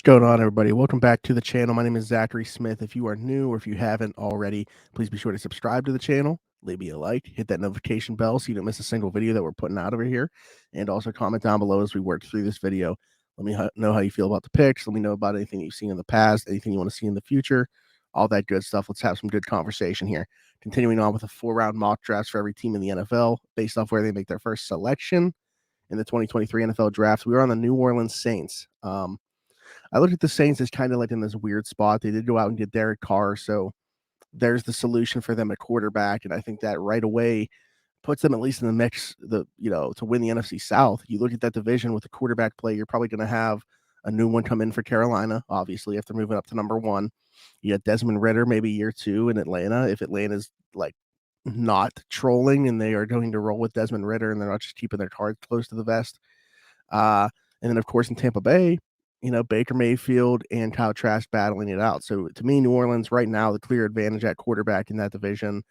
What's going on, everybody? Welcome back to the channel. My name is Zachary Smith. If you are new or if you haven't already, please be sure to subscribe to the channel, leave me a like, hit that notification bell so you don't miss a single video that we're putting out over here, and also comment down below as we work through this video. Let me know how you feel about the picks. Let me know about anything you've seen in the past, anything you want to see in the future, all that good stuff. Let's have some good conversation here. Continuing on with a 4-round mock drafts for every team in the NFL based off where they make their first selection in the 2023 NFL draft. We are on the New Orleans Saints. I look at the Saints as kind of like in this weird spot. They did go out and get Derek Carr, so there's the solution for them at quarterback, and I think that right away puts them at least in the mix. To win the NFC South. You look at that division with the quarterback play. You're probably going to have a new one come in for Carolina, obviously, if they're moving up to number one. You got Desmond Ridder maybe year 2 in Atlanta, if Atlanta's like not trolling and they are going to roll with Desmond Ridder and they're not just keeping their cards close to the vest. And then, of course, in Tampa Bay, Baker Mayfield and Kyle Trask battling it out. So to me, New Orleans right now, the clear advantage at quarterback in that division.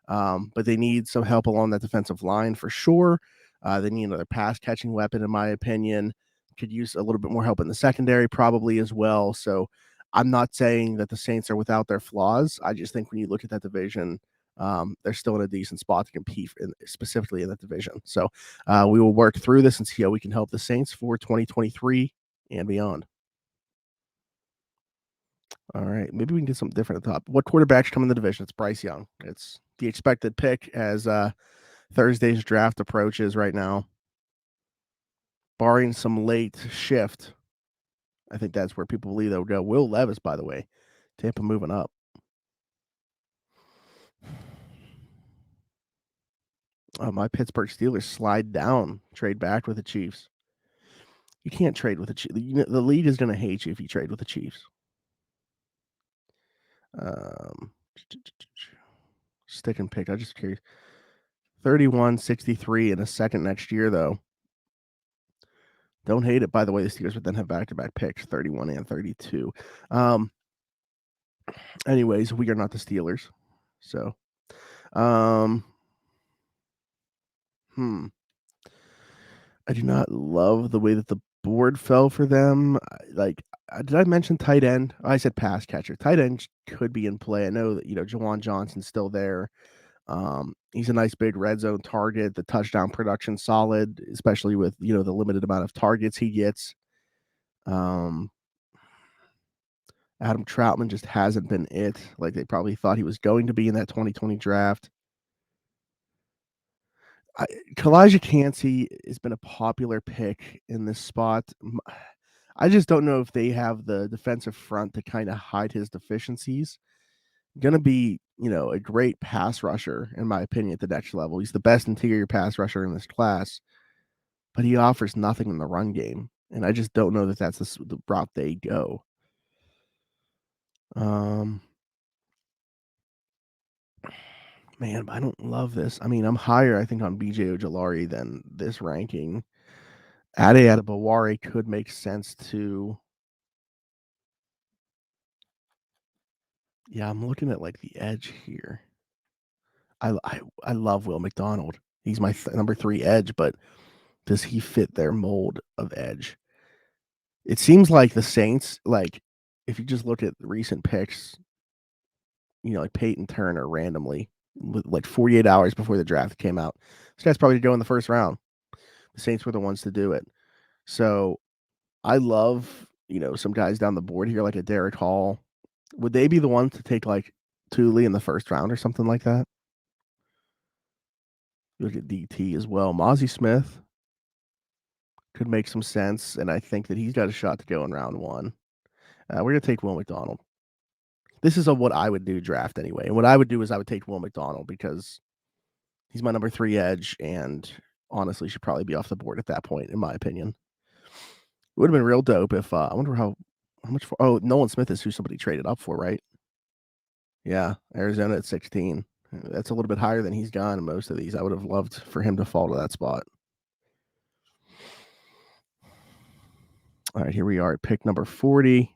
But they need some help along that defensive line for sure. They need another pass catching weapon, in my opinion. Could use a little bit more help in the secondary probably as well. So I'm not saying that the Saints are without their flaws. I just think when you look at that division, they're still in a decent spot to compete specifically in that division. So we will work through this and see how we can help the Saints for 2023 and beyond. All right, maybe we can get something different at the top. What quarterbacks come in the division? It's Bryce Young. It's the expected pick as Thursday's draft approaches right now. Barring some late shift, I think that's where people believe they'll go. Will Levis, by the way, Tampa moving up. My Pittsburgh Steelers slide down, trade back with the Chiefs. You can't trade with the Chiefs. The league is going to hate you if you trade with the Chiefs. Stick and pick. I just curious. 31-63 in a second next year, though. Don't hate it. By the way, the Steelers would then have back-to-back picks, 31 and 32. Anyways, we are not the Steelers. So, I do not love the way that the board fell for them. Did I mention tight end? I said pass catcher. Tight end could be in play. I know that, Jawan Johnson's still there. He's a nice big red zone target. The touchdown production solid, especially with, the limited amount of targets he gets. Adam Troutman just hasn't been it like they probably thought he was going to be in that 2020 draft. Kalijah Kancey has been a popular pick in this spot. I just don't know if they have the defensive front to kind of hide his deficiencies. Going to be, a great pass rusher, in my opinion, at the next level. He's the best interior pass rusher in this class, but he offers nothing in the run game. And I just don't know that that's the route they go. Man, I don't love this. I mean, I'm higher, I think, on BJ Ojulari than this ranking. Ade Adebaware could make sense too. Yeah, I'm looking at like the edge here. I love Will McDonald. He's my number 3 edge, but does he fit their mold of edge? It seems like the Saints, like if you just look at recent picks, like Peyton Turner randomly, like 48 hours before the draft came out, this guy's probably go in the first round. The Saints were the ones to do it. So I love, some guys down the board here, like a Derek Hall. Would they be the ones to take like Thule in the first round or something like that? Look at DT as well. Mozzie Smith could make some sense, and I think that he's got a shot to go in round 1. We're going to take Will McDonald. This is what I would do draft anyway. And what I would do is I would take Will McDonald because he's my number 3 edge and honestly should probably be off the board at that point, in my opinion. It would have been real dope if I wonder how much for. Oh, Nolan Smith is who somebody traded up for, right? Yeah, Arizona at 16. That's a little bit higher than he's gone in most of these. I would have loved for him to fall to that spot. All right, here we are at pick number 40.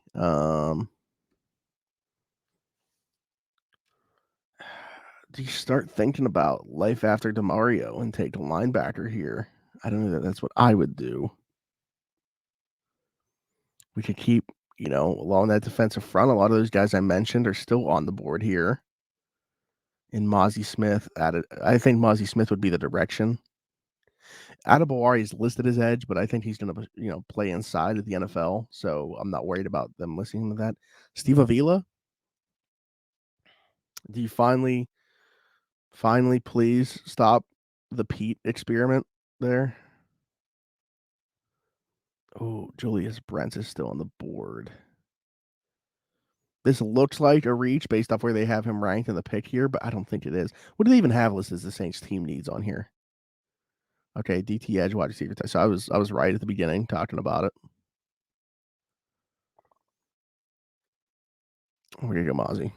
Do you start thinking about life after DeMario and take a linebacker here? I don't know that that's what I would do. We could keep along that defensive front, a lot of those guys I mentioned are still on the board here. And Mozzie Smith I think Mozzie Smith would be the direction. Adebawari is listed as edge, but I think he's going to, play inside of the NFL. So I'm not worried about them listening to that. Steve Avila, do you finally please stop the Pete experiment there? Oh, Julius Brents is still on the board. This looks like a reach based off where they have him ranked in the pick here, but I don't think it is. What do they even have listed as the Saints team needs on here? Okay, DT edge wide receiver. So I was right at the beginning talking about it. We're gonna go Mozzie.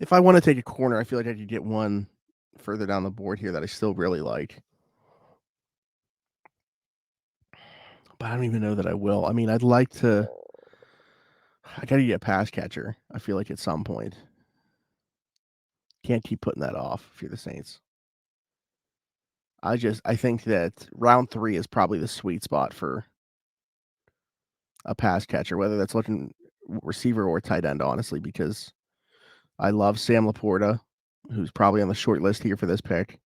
If I want to take a corner, I feel like I could get one further down the board here that I still really like. But I don't even know that I will. I mean, I gotta get a pass catcher, I feel like at some point. Can't keep putting that off if you're the Saints. I think that round 3 is probably the sweet spot for a pass catcher, whether that's looking receiver or tight end, honestly, because I love Sam Laporta, who's probably on the short list here for this pick.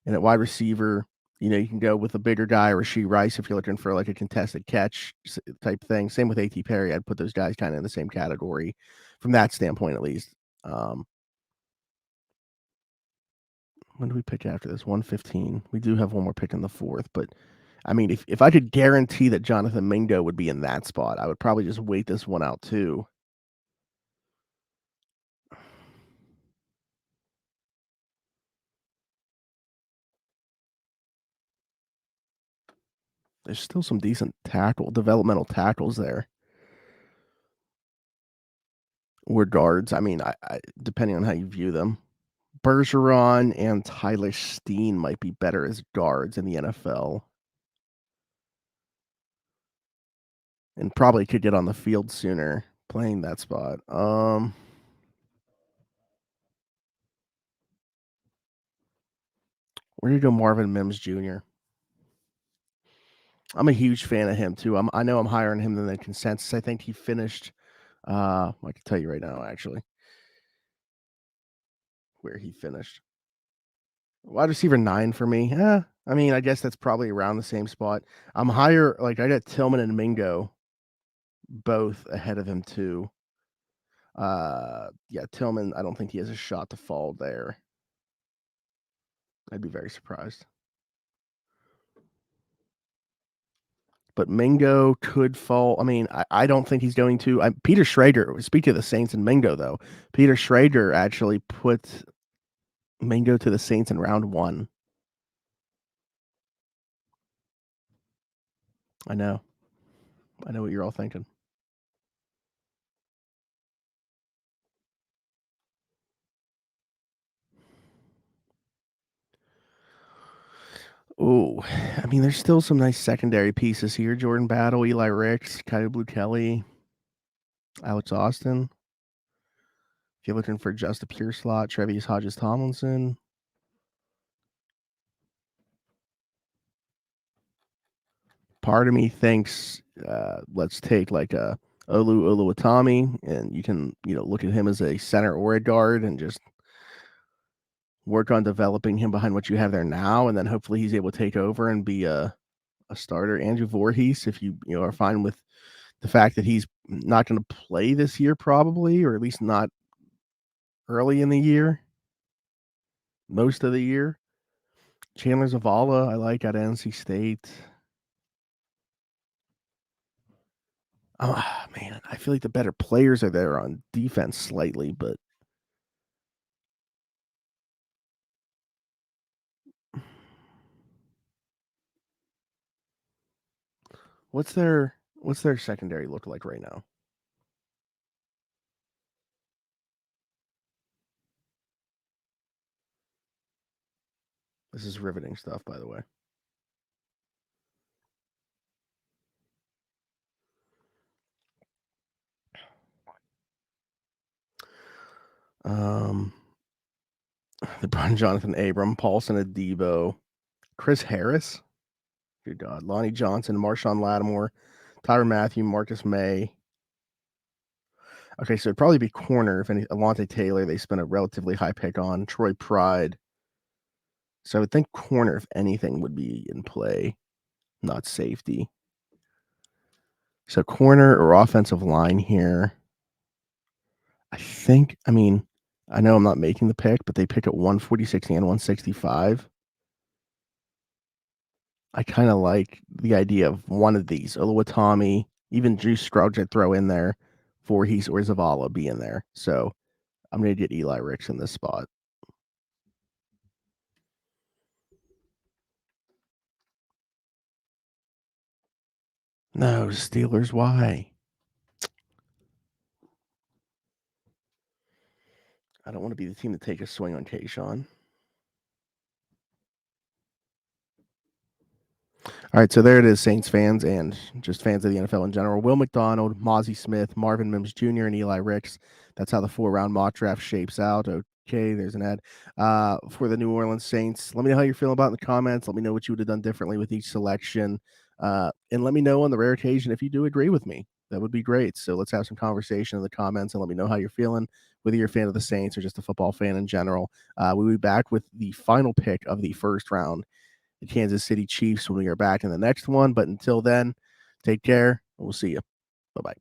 And at wide receiver, you can go with a bigger guy, Rashee Rice, if you're looking for like a contested catch type thing. Same with A.T. Perry. I'd put those guys kind of in the same category from that standpoint, at least. When do we pick after this? 115. We do have one more pick in the 4th, but I mean, if I could guarantee that Jonathan Mingo would be in that spot, I would probably just wait this one out too. There's still some decent developmental tackles there. Or guards. I mean, I depending on how you view them. Bergeron and Tyler Steen might be better as guards in the NFL. And probably could get on the field sooner playing that spot. Where do you go, Marvin Mims Jr.? I'm a huge fan of him too. I know I'm higher on him than the consensus. I think he finished. I can tell you right now, actually, where he finished. Wide receiver 9 for me. I mean, I guess that's probably around the same spot. I'm higher. Like I got Tillman and Mingo both ahead of him too. Yeah, Tillman. I don't think he has a shot to fall there. I'd be very surprised. But Mingo could fall. I mean, I don't think he's going to. Peter Schrager, speaking of the Saints and Mingo, though, Peter Schrager actually put Mingo to the Saints in round 1. I know. I know what you're all thinking. Oh, I mean, there's still some nice secondary pieces here. Jordan Battle, Eli Ricks, Kyle Blue Kelly, Alex Austin. If you're looking for just a pure slot, Trevius Hodges Tomlinson. Part of me thinks let's take like a Olu Oluwatami, and you can look at him as a center or a guard, and just work on developing him behind what you have there now, and then hopefully he's able to take over and be a starter. Andrew Voorhees, if you are fine with the fact that he's not going to play this year, probably, or at least not early in the year, most of the year. Chandler Zavala, I like at NC State. Oh man, I feel like the better players are there on defense slightly, but what's their secondary look like right now? This is riveting stuff, by the way. LeBron, Jonathan Abram, Paulson Adebo, Chris Harris. Good God. Lonnie Johnson, Marshawn Lattimore, Tyrann Mathieu, Marcus May. Okay, so it'd probably be corner if any. Alontae Taylor, they spent a relatively high pick on. Troy Pride. So I would think corner, if anything, would be in play, not safety. So corner or offensive line here. I know I'm not making the pick, but they pick at 146 and 165. I kind of like the idea of one of these. Oluwatami, even Juice Scruggs I'd throw in there. Voorhees or Zavala be in there. So I'm going to get Eli Ricks in this spot. No, Steelers, why? I don't want to be the team to take a swing on Kayshawn. All right, so there it is, Saints fans and just fans of the NFL in general. Will McDonald, Mozzie Smith, Marvin Mims Jr., and Eli Ricks. That's how the 4-round mock draft shapes out. Okay, there's an ad for the New Orleans Saints. Let me know how you're feeling about it in the comments. Let me know what you would have done differently with each selection. And let me know on the rare occasion if you do agree with me. That would be great. So let's have some conversation in the comments and let me know how you're feeling, whether you're a fan of the Saints or just a football fan in general. We'll be back with the final pick of the first round, the Kansas City Chiefs, when we are back in the next one. But until then, take care, and we'll see you. Bye-bye.